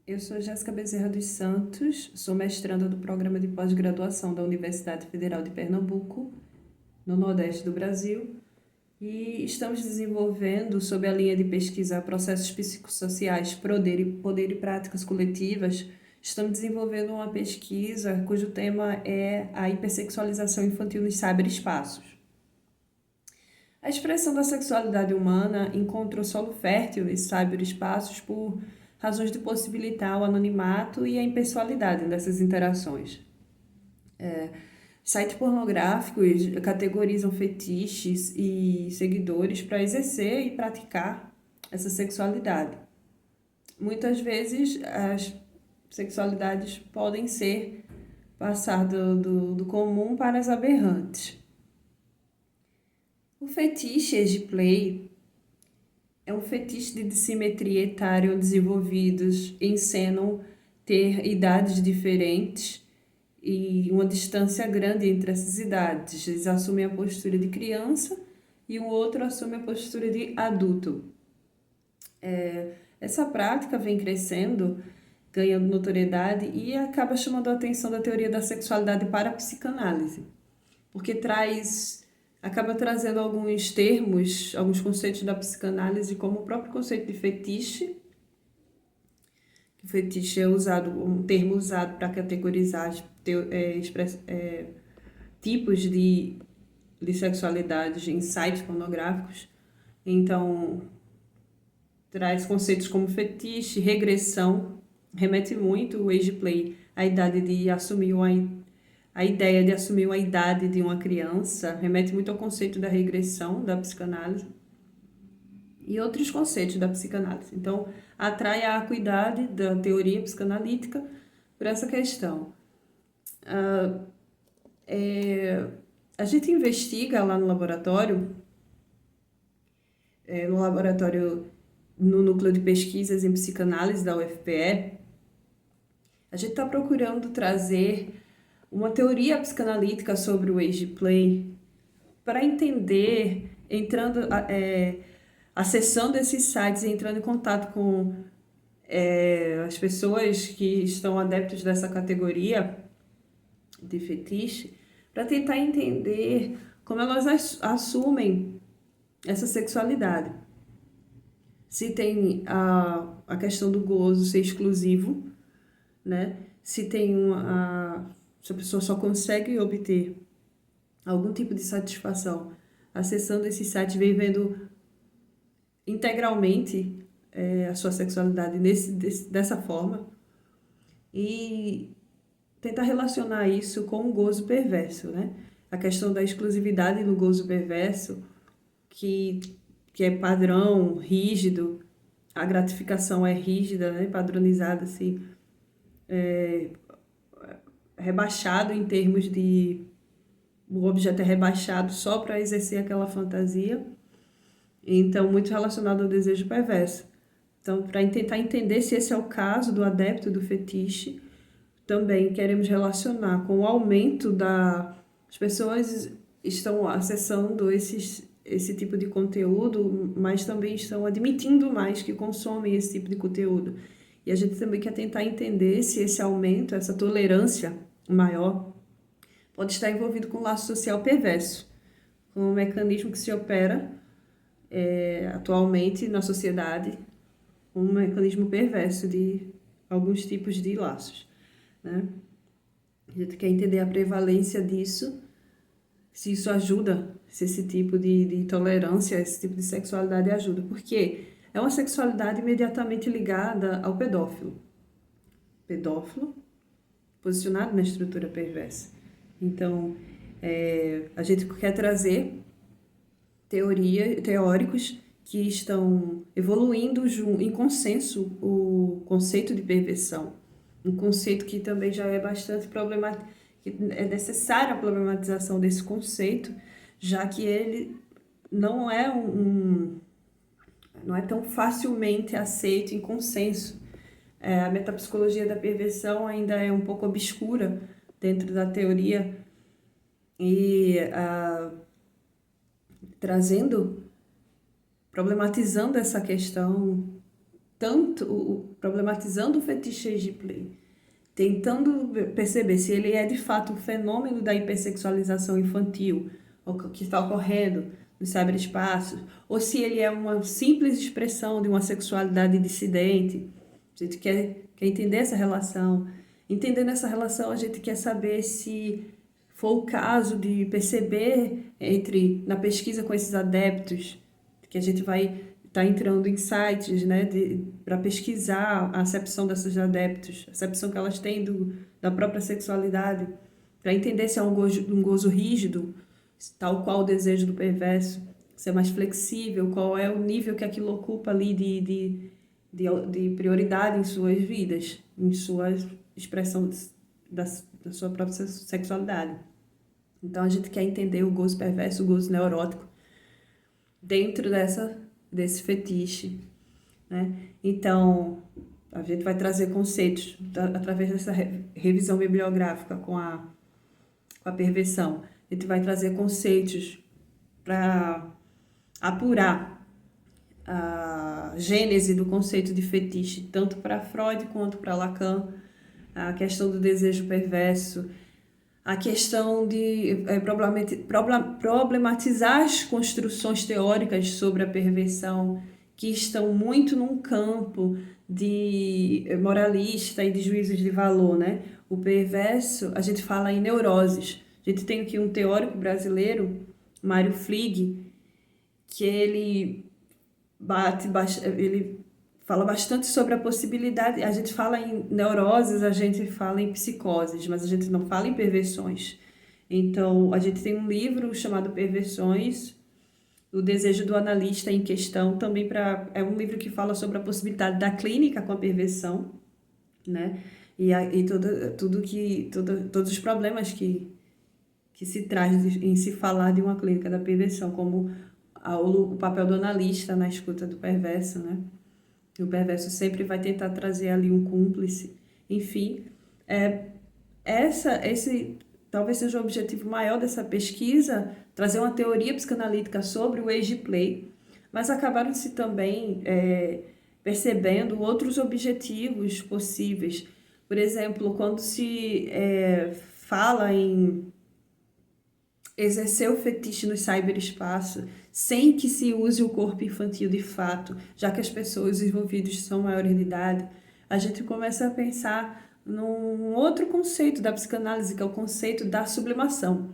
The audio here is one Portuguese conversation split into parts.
Eu sou Jéssica Bezerra dos Santos, sou mestranda do Programa de Pós-Graduação da Universidade Federal de Pernambuco, no Nordeste do Brasil, e estamos desenvolvendo, sob a linha de pesquisa Processos Psicossociais, Poder e Práticas Coletivas, estamos desenvolvendo uma pesquisa cujo tema é a hipersexualização infantil nos cyberespaços. A expressão da sexualidade humana encontrou solo fértil nesses cyberespaços por razões de possibilitar o anonimato e a impessoalidade dessas interações. Sites pornográficos categorizam fetiches e seguidores para exercer e praticar essa sexualidade. Muitas vezes as sexualidades podem passar do comum para as aberrantes. O fetiche age play é um fetiche de dissimetria etária onde desenvolvidos encenam ter idades diferentes e uma distância grande entre essas idades. Eles assumem a postura de criança e o outro assume a postura de adulto. Essa prática vem crescendo, ganhando notoriedade e acaba chamando a atenção da teoria da sexualidade para a psicanálise, porque acaba trazendo alguns termos, alguns conceitos da psicanálise, como o próprio conceito de fetiche. O fetiche é um termo usado para categorizar tipos de sexualidade em sites pornográficos. Então, traz conceitos como fetiche, regressão, remete muito o age play à idade de assumir a ideia de assumir a idade de uma criança, remete muito ao conceito da regressão da psicanálise e outros conceitos da psicanálise. Então, atrai a acuidade da teoria psicanalítica por essa questão. A gente investiga lá no laboratório, no Núcleo de Pesquisas em Psicanálise da UFPE, a gente está procurando trazer uma teoria psicanalítica sobre o age play para entender, acessando esses sites e entrando em contato com as pessoas que estão adeptas dessa categoria de fetiche, para tentar entender como elas assumem essa sexualidade. Se tem a questão do gozo ser exclusivo, né? Se a pessoa só consegue obter algum tipo de satisfação acessando esse site, vivendo integralmente a sua sexualidade dessa forma, e tentar relacionar isso com o gozo perverso, né? A questão da exclusividade no gozo perverso, que é padrão, rígido, a gratificação é rígida, né? Padronizada, assim, rebaixado em termos de... O objeto é rebaixado só para exercer aquela fantasia. Então, muito relacionado ao desejo perverso. Então, para tentar entender se esse é o caso do adepto do fetiche, também queremos relacionar com o aumento as pessoas estão acessando esse tipo de conteúdo, mas também estão admitindo mais que consomem esse tipo de conteúdo. E a gente também quer tentar entender se esse aumento, essa tolerância maior, pode estar envolvido com o laço social perverso, com um mecanismo que se opera atualmente na sociedade, um mecanismo perverso de alguns tipos de laços, né? A gente quer entender a prevalência disso, se isso ajuda, se esse tipo de tolerância, esse tipo de sexualidade ajuda, porque é uma sexualidade imediatamente ligada ao pedófilo. Pedófilo posicionado na estrutura perversa. Então, a gente quer trazer teóricos que estão evoluindo em consenso o conceito de perversão, um conceito que também já é bastante problemático, que é necessária a problematização desse conceito, já que ele não é não é tão facilmente aceito em consenso. A metapsicologia da perversão ainda é um pouco obscura dentro da teoria e problematizando essa questão tanto, problematizando o fetiche age play, tentando perceber se ele é de fato um fenômeno da hipersexualização infantil, o que está ocorrendo no cyberespaço, ou se ele é uma simples expressão de uma sexualidade dissidente. A gente quer entender essa relação. Entendendo essa relação, a gente quer saber se for o caso de perceber na pesquisa com esses adeptos, que a gente vai estar entrando em sites, né, para pesquisar a acepção desses adeptos, a acepção que elas têm da própria sexualidade, para entender se é um gozo rígido, tal qual o desejo do perverso, se é mais flexível, qual é o nível que aquilo ocupa ali de prioridade em suas vidas, em sua expressão da sua própria sexualidade. Então a gente quer entender o gozo perverso, o gozo neurótico, dentro desse fetiche, né? Então a gente vai trazer conceitos através dessa revisão bibliográfica com a perversão. A gente vai trazer conceitos para apurar a gênese do conceito de fetiche, tanto para Freud quanto para Lacan, a questão do desejo perverso, a questão de problematizar as construções teóricas sobre a perversão, que estão muito num campo de moralista e de juízos de valor, né? O perverso, a gente fala em neuroses. A gente tem aqui um teórico brasileiro, Mário Flig, que ele fala bastante sobre a possibilidade. A gente fala em neuroses, a gente fala em psicoses, mas a gente não fala em perversões. Então, a gente tem um livro chamado Perversões, O Desejo do Analista em Questão, também é um livro que fala sobre a possibilidade da clínica com a perversão, né? E todos os problemas que se traz em se falar de uma clínica da perversão, como o papel do analista na escuta do perverso, né? O perverso sempre vai tentar trazer ali um cúmplice. Enfim, esse talvez seja o objetivo maior dessa pesquisa, trazer uma teoria psicanalítica sobre o age play, mas acabaram-se também percebendo outros objetivos possíveis. Por exemplo, quando se fala em exercer o fetiche no cyberespaço sem que se use o corpo infantil de fato, já que as pessoas envolvidas são maiores de idade, a gente começa a pensar num outro conceito da psicanálise, que é o conceito da sublimação,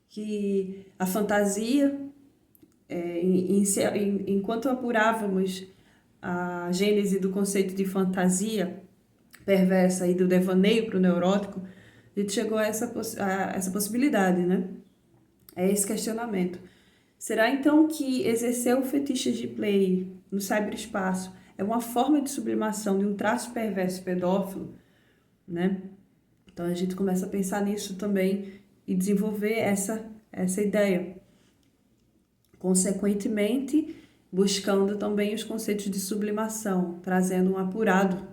que a fantasia, enquanto apurávamos a gênese do conceito de fantasia perversa e do devaneio para o neurótico, a gente chegou a essa possibilidade, né? É esse questionamento. Será então que exercer o fetiche de play no cyberespaço é uma forma de sublimação de um traço perverso pedófilo, né? Então a gente começa a pensar nisso também e desenvolver essa ideia. Consequentemente, buscando também os conceitos de sublimação, trazendo um apurado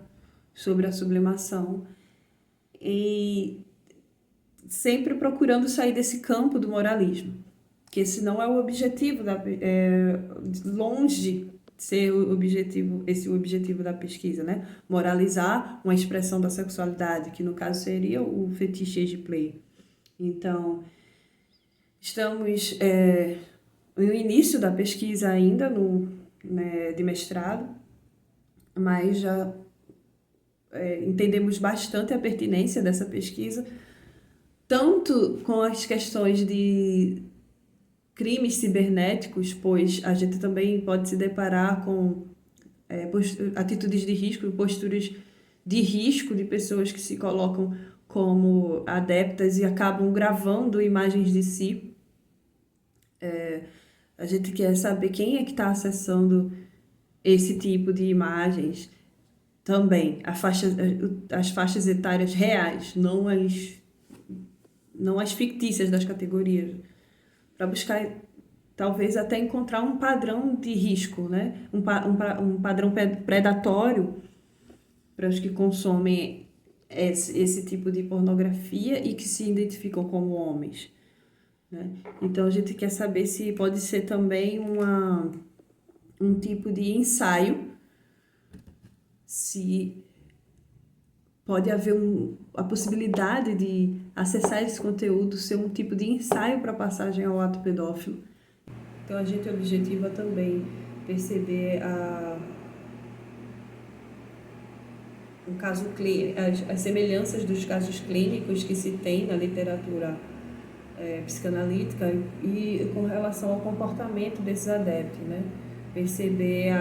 sobre a sublimação e sempre procurando sair desse campo do moralismo, que esse não é o objetivo, longe de ser esse o objetivo da pesquisa, né? Moralizar uma expressão da sexualidade, que no caso seria o fetiche age play. Então, estamos no início da pesquisa ainda, de mestrado, mas já entendemos bastante a pertinência dessa pesquisa, tanto com as questões de crimes cibernéticos, pois a gente também pode se deparar com atitudes de risco, posturas de risco de pessoas que se colocam como adeptas e acabam gravando imagens de si. A gente quer saber quem é que está acessando esse tipo de imagens. Também as faixas etárias reais, não as fictícias das categorias, para buscar talvez até encontrar um padrão de risco, né? Um padrão predatório para os que consomem esse tipo de pornografia e que se identificam como homens, né? Então a gente quer saber se pode ser também um tipo de ensaio se pode haver a possibilidade de acessar esse conteúdo ser um tipo de ensaio para passagem ao ato pedófilo. Então a gente objetiva também perceber as semelhanças dos casos clínicos que se tem na literatura psicanalítica e com relação ao comportamento desses adeptos, né? Perceber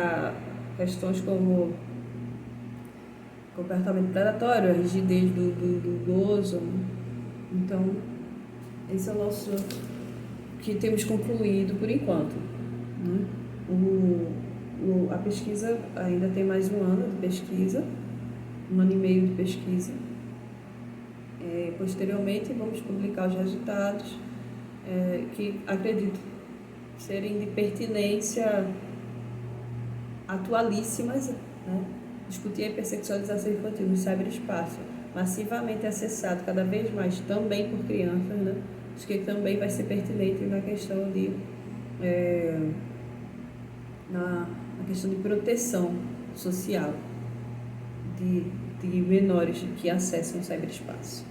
questões como comportamento predatório, a rigidez do gozo. Então, esse é o nosso que temos concluído por enquanto, né? A pesquisa ainda tem mais um ano de pesquisa, 1 ano e meio de pesquisa. Posteriormente, vamos publicar os resultados que acredito serem de pertinência atualíssimas, né? Discutir a hipersexualização infantil no cyberespaço, massivamente acessado cada vez mais também por crianças, né? Acho que também vai ser pertinente na questão na questão de proteção social de menores que acessam o cyberespaço.